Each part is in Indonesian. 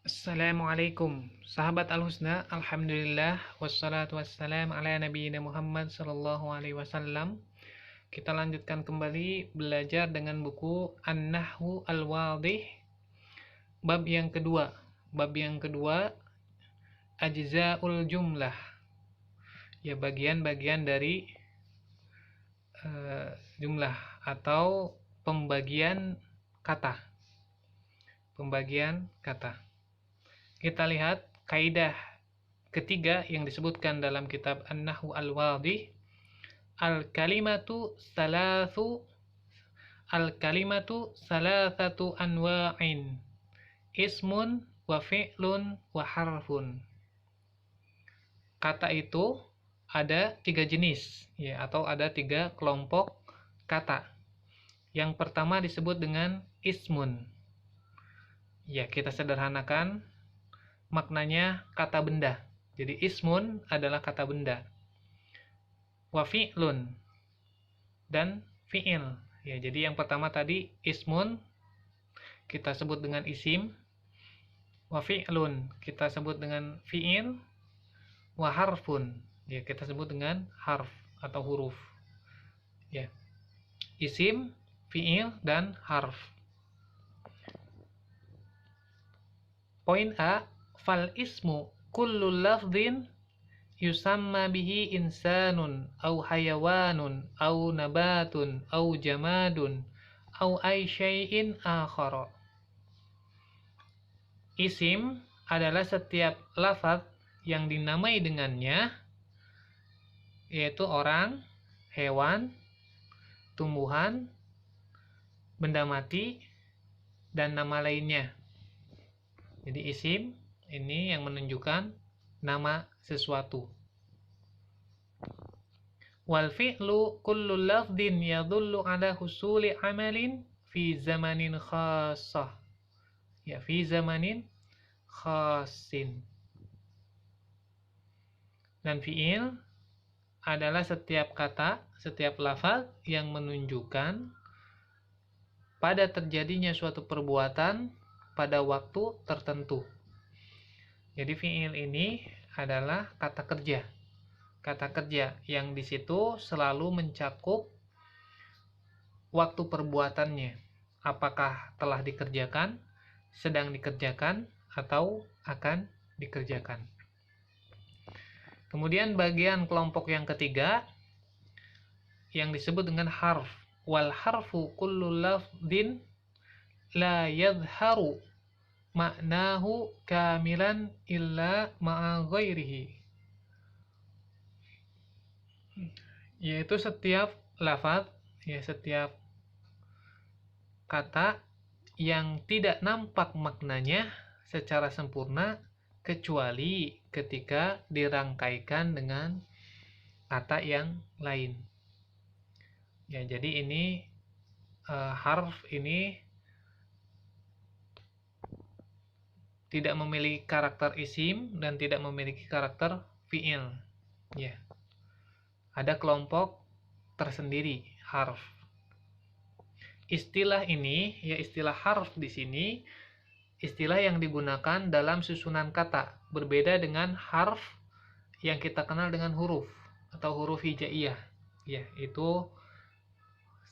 Assalamualaikum sahabat Al-Husna, Alhamdulillah wassalatu wassalam ala nabiyina Muhammad sallallahu alaihi wasallam. Kita lanjutkan kembali belajar dengan buku An-Nahwu Al-Wadih, bab yang kedua. Bab yang kedua, Ajza'ul Jumlah, ya, bagian-bagian dari jumlah atau pembagian kata. Kita lihat kaidah ketiga yang disebutkan dalam kitab An-Nahwu Al-Wadih. Al-kalimatu salasatu anwa'in, ismun wa fi'lun wa harfun. Kata itu ada 3 jenis, ya, atau ada 3 kelompok kata. Yang pertama disebut dengan ismun. Ya, kita sederhanakan, maknanya kata benda. Jadi ismun adalah kata benda. Wa fi'lun, dan fi'il. Ya, jadi yang pertama tadi ismun kita sebut dengan isim. Wa fi'lun kita sebut dengan fi'il. Wa harfun, ya, kita sebut dengan harf atau huruf. Ya. Isim, fi'il, dan harf. Poin A, fal ismu kullu lafdhin yusamma bihi insanun au hayawanun au nabatun au jamadun au ay syai'in akhara. Isim adalah setiap lafaz yang dinamai dengannya, yaitu orang, hewan, tumbuhan, benda mati, dan nama lainnya. Jadi isim ini yang menunjukkan nama sesuatu. Wal fi'lu kullu lafdhin yadullu ala husuli amalin fi zamanin khassah. Ya, fi zamanin khassin. Dan fi'il adalah setiap kata, setiap lafaz yang menunjukkan pada terjadinya suatu perbuatan pada waktu tertentu. Jadi fi'il ini adalah kata kerja. Kata kerja yang di situ selalu mencakup waktu perbuatannya. Apakah telah dikerjakan, sedang dikerjakan, atau akan dikerjakan. Kemudian bagian kelompok yang ketiga yang disebut dengan harf. Wal harfu kullu lafdhin la yadhharu ma'nahu kamilan illa ma'a ghairihi. Yaitu setiap lafaz, ya, setiap kata yang tidak nampak maknanya secara sempurna kecuali ketika dirangkaikan dengan kata yang lain. Ya, jadi ini harf ini tidak memiliki karakter isim dan tidak memiliki karakter fi'il. Ya. Ada kelompok tersendiri harf. Istilah ini, ya, istilah harf di sini istilah yang digunakan dalam susunan kata, berbeda dengan harf yang kita kenal dengan huruf atau huruf hijaiyah. Ya, itu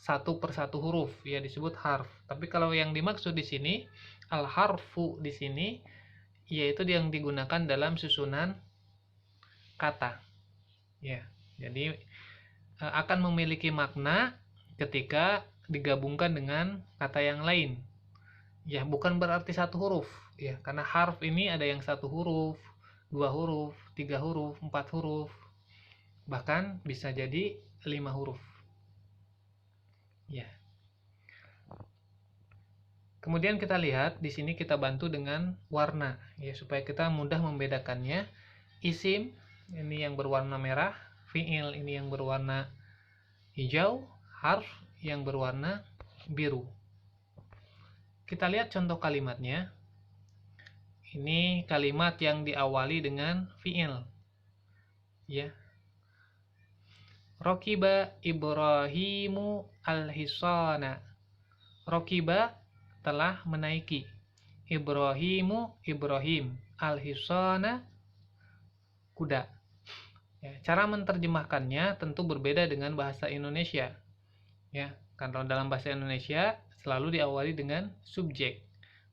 satu persatu huruf, ya, disebut harf. Tapi kalau yang dimaksud di sini, al-harfu di sini, yaitu yang digunakan dalam susunan kata. Ya, jadi akan memiliki makna ketika digabungkan dengan kata yang lain. Ya, bukan berarti satu huruf, ya, karena harf ini ada yang satu huruf, 2 huruf, 3 huruf, 4 huruf, bahkan bisa jadi 5 huruf. Ya. Kemudian kita lihat di sini kita bantu dengan warna, ya, supaya kita mudah membedakannya. Isim ini yang berwarna merah, fi'il ini yang berwarna hijau, harf yang berwarna biru. Kita lihat contoh kalimatnya. Ini kalimat yang diawali dengan fi'il. Ya. Rokiba Ibrahimu al-hisana. Rokiba telah menaiki. Ibrahimu Ibrahim, al-hisana kuda. Ya, cara menerjemahkannya tentu berbeda dengan bahasa Indonesia. Ya, kalau dalam bahasa Indonesia selalu diawali dengan subjek.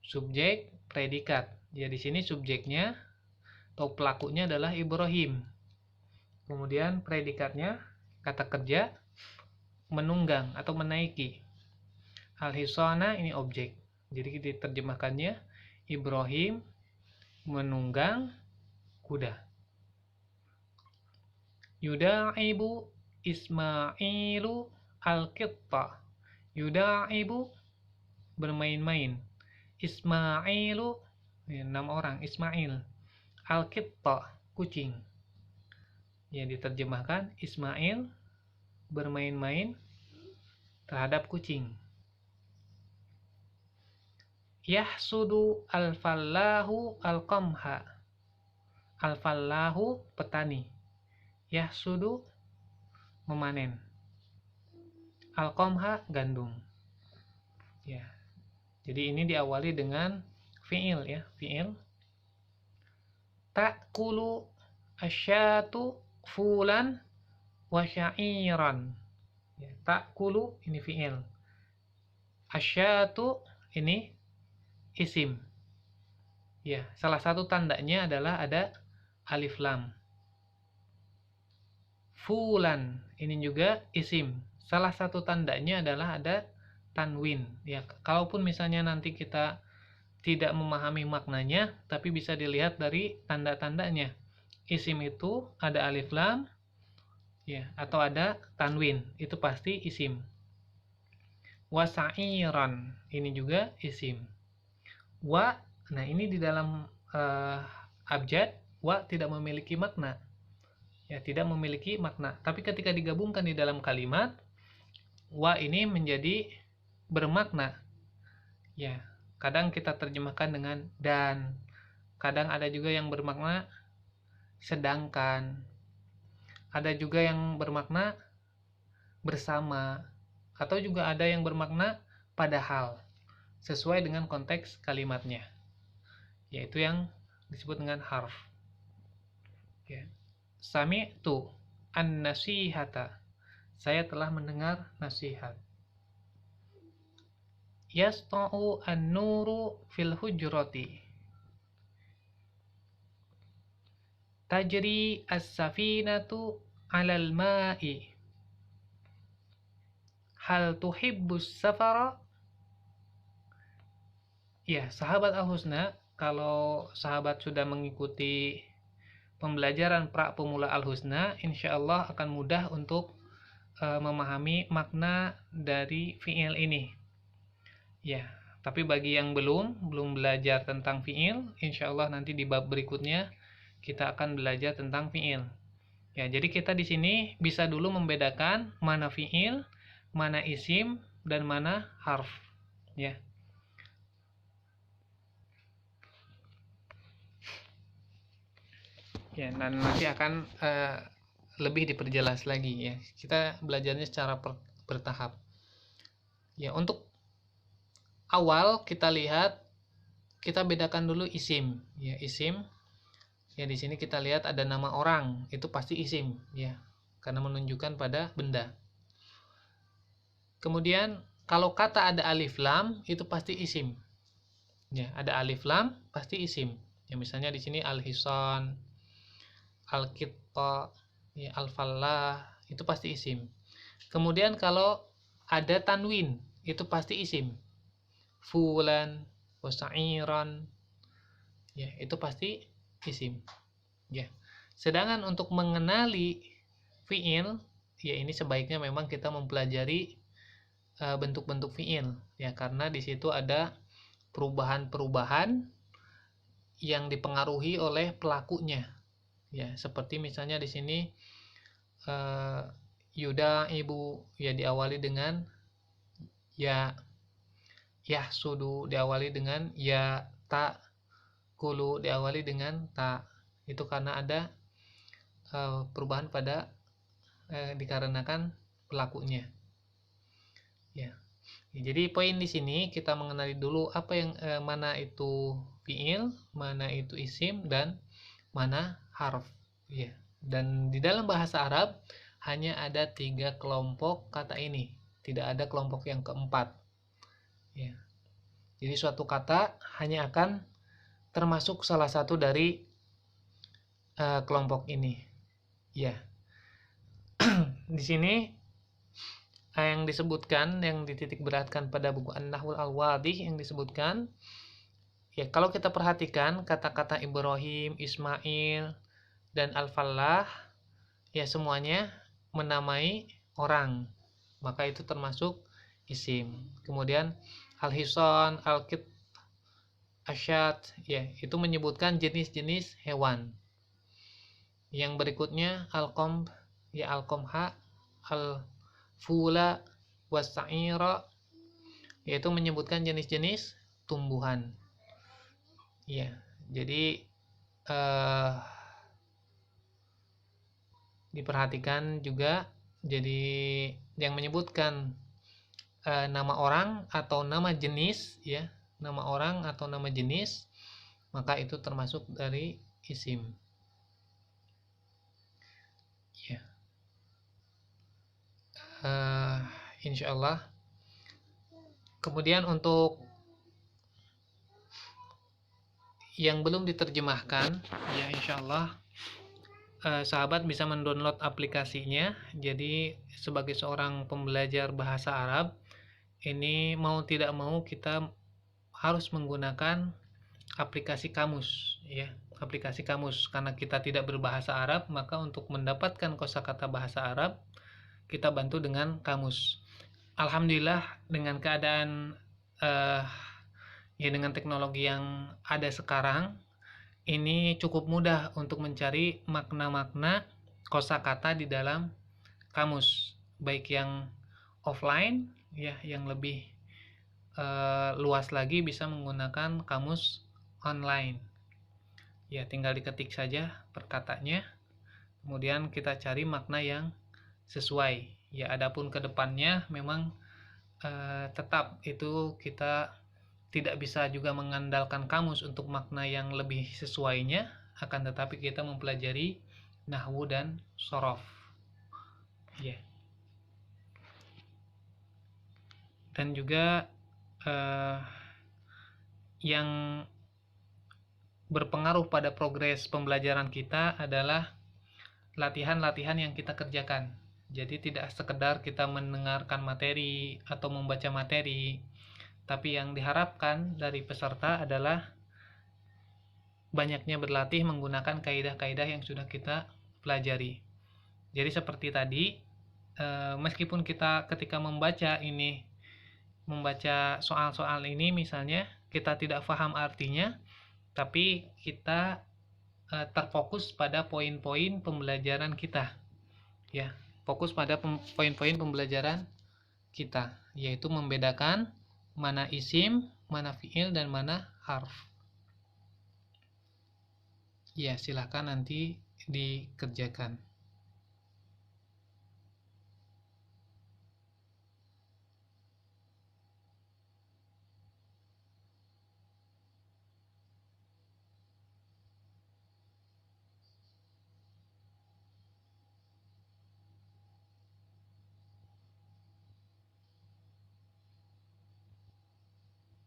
Subjek, predikat. Ya, di sini subjeknya atau pelakunya adalah Ibrahim. Kemudian predikatnya kata kerja menunggang atau menaiki. Al-hisana ini objek. Jadi diterjemahkannya Ibrahim menunggang kuda. Yuda'ibu Ismailu al-qitta. Yuda'ibu bermain-main. Ismailu 6 orang Ismail. Al-qitta kucing. Ya, diterjemahkan Ismail bermain-main terhadap kucing. Yahsudu al-fallahu al-qamha. Al-fallahu petani. Yahsudu memanen. Al-qamha gandum. Ya. Jadi ini diawali dengan fi'il ya, fi'il. Ta'kulu asyatu fulan wa sya'iran. Ya, ta'kulu ini fi'il. Asyatu ini isim. Ya, salah satu tandanya adalah ada alif lam. Fulan ini juga isim. Salah satu tandanya adalah ada tanwin. Ya, kalaupun misalnya nanti kita tidak memahami maknanya, tapi bisa dilihat dari tanda-tandanya. Isim itu ada alif lam, ya, atau ada tanwin, itu pasti isim. Wasa'iran ini juga isim. Wa, nah ini di dalam abjad, wa tidak memiliki makna. Ya, tidak memiliki makna. Tapi ketika digabungkan di dalam kalimat, wa ini menjadi bermakna. Ya, kadang kita terjemahkan dengan dan, kadang ada juga yang bermakna sedangkan, ada juga yang bermakna bersama, atau juga ada yang bermakna padahal, sesuai dengan konteks kalimatnya, yaitu yang disebut dengan harf. Ya. Sami'tu an-nasihata, saya telah mendengar nasihat. Yasta'u an-nuru fil hujrati, tajri as-safinatu 'alal ma'i, hal tuhibbus safara. Ya, sahabat Al-Husna, kalau sahabat sudah mengikuti pembelajaran pra pemula Al-Husna, insyaallah akan mudah untuk memahami makna dari fi'il ini. Ya, tapi bagi yang belum belajar tentang fi'il, insyaallah nanti di bab berikutnya kita akan belajar tentang fi'il. Ya, jadi kita di sini bisa dulu membedakan mana fi'il, mana isim, dan mana harf. Ya. Ya, dan nanti akan lebih diperjelas lagi ya. Kita belajarnya secara bertahap. Ya, untuk awal kita lihat, kita bedakan dulu isim. Ya, isim. Ya, di sini kita lihat ada nama orang, itu pasti isim ya, karena menunjukkan pada benda. Kemudian kalau kata ada alif lam, itu pasti isim. Ya, ada alif lam pasti isim. Ya, misalnya di sini al-hisan, al-qitta, ya, al-fallah, itu pasti isim. Kemudian kalau ada tanwin, itu pasti isim. Fulan, wasa'iran, ya, itu pasti isim. Ya. Sedangkan untuk mengenali fi'il, ya ini sebaiknya memang kita mempelajari bentuk-bentuk fi'il, ya, karena di situ ada perubahan-perubahan yang dipengaruhi oleh pelakunya. Ya, seperti misalnya di sini yuda ibu, ya diawali dengan ya, yahsudu diawali dengan ya, ta kulu diawali dengan ta. Itu karena ada perubahan pada dikarenakan pelakunya. Ya. Jadi poin di sini kita mengenali dulu apa yang mana itu fiil, mana itu isim, dan mana harf. Ya. Dan di dalam bahasa Arab hanya ada 3 kelompok kata ini, tidak ada kelompok yang keempat. Ya. Jadi suatu kata hanya akan termasuk salah satu dari kelompok ini. Ya. Di sini yang disebutkan, yang dititik beratkan pada buku An-Nahwul Al-Wadih yang disebutkan, ya kalau kita perhatikan kata-kata Ibrahim, Ismail, dan Al-Fallah, ya semuanya menamai orang, maka itu termasuk isim. Kemudian Al-Hison, Al-Kit, Asyad, ya itu menyebutkan jenis-jenis hewan. Yang berikutnya Al-Qamh, ya Al-Qamha, Al-Fula, Was-Sa'ira, yaitu menyebutkan jenis-jenis tumbuhan. Ya, jadi diperhatikan juga, jadi yang menyebutkan nama orang atau nama jenis, ya nama orang atau nama jenis, maka itu termasuk dari isim. Ya, insyaallah. Kemudian untuk yang belum diterjemahkan, ya insyaallah sahabat bisa mendownload aplikasinya. Jadi sebagai seorang pembelajar bahasa Arab, ini mau tidak mau kita harus menggunakan aplikasi kamus, ya aplikasi kamus. Karena kita tidak berbahasa Arab, maka untuk mendapatkan kosakata bahasa Arab kita bantu dengan kamus. Alhamdulillah dengan keadaan ya dengan teknologi yang ada sekarang, ini cukup mudah untuk mencari makna-makna kosakata di dalam kamus, baik yang offline, ya yang lebih luas lagi bisa menggunakan kamus online. Ya tinggal diketik saja perkataannya, kemudian kita cari makna yang sesuai. Ya adapun kedepannya memang tetap itu kita tidak bisa juga mengandalkan kamus untuk makna yang lebih sesuainya, akan tetapi kita mempelajari nahwu dan shorof. Ya. Dan juga yang berpengaruh pada progres pembelajaran kita adalah latihan-latihan yang kita kerjakan. Jadi tidak sekedar kita mendengarkan materi atau membaca materi, tapi yang diharapkan dari peserta adalah banyaknya berlatih menggunakan kaidah-kaidah yang sudah kita pelajari. Jadi seperti tadi, meskipun kita ketika membaca soal-soal ini misalnya kita tidak paham artinya, tapi kita terfokus pada poin-poin pembelajaran kita. Ya, fokus pada poin-poin pembelajaran kita, yaitu membedakan mana isim, mana fiil, dan mana harf. Ya, silakan nanti dikerjakan.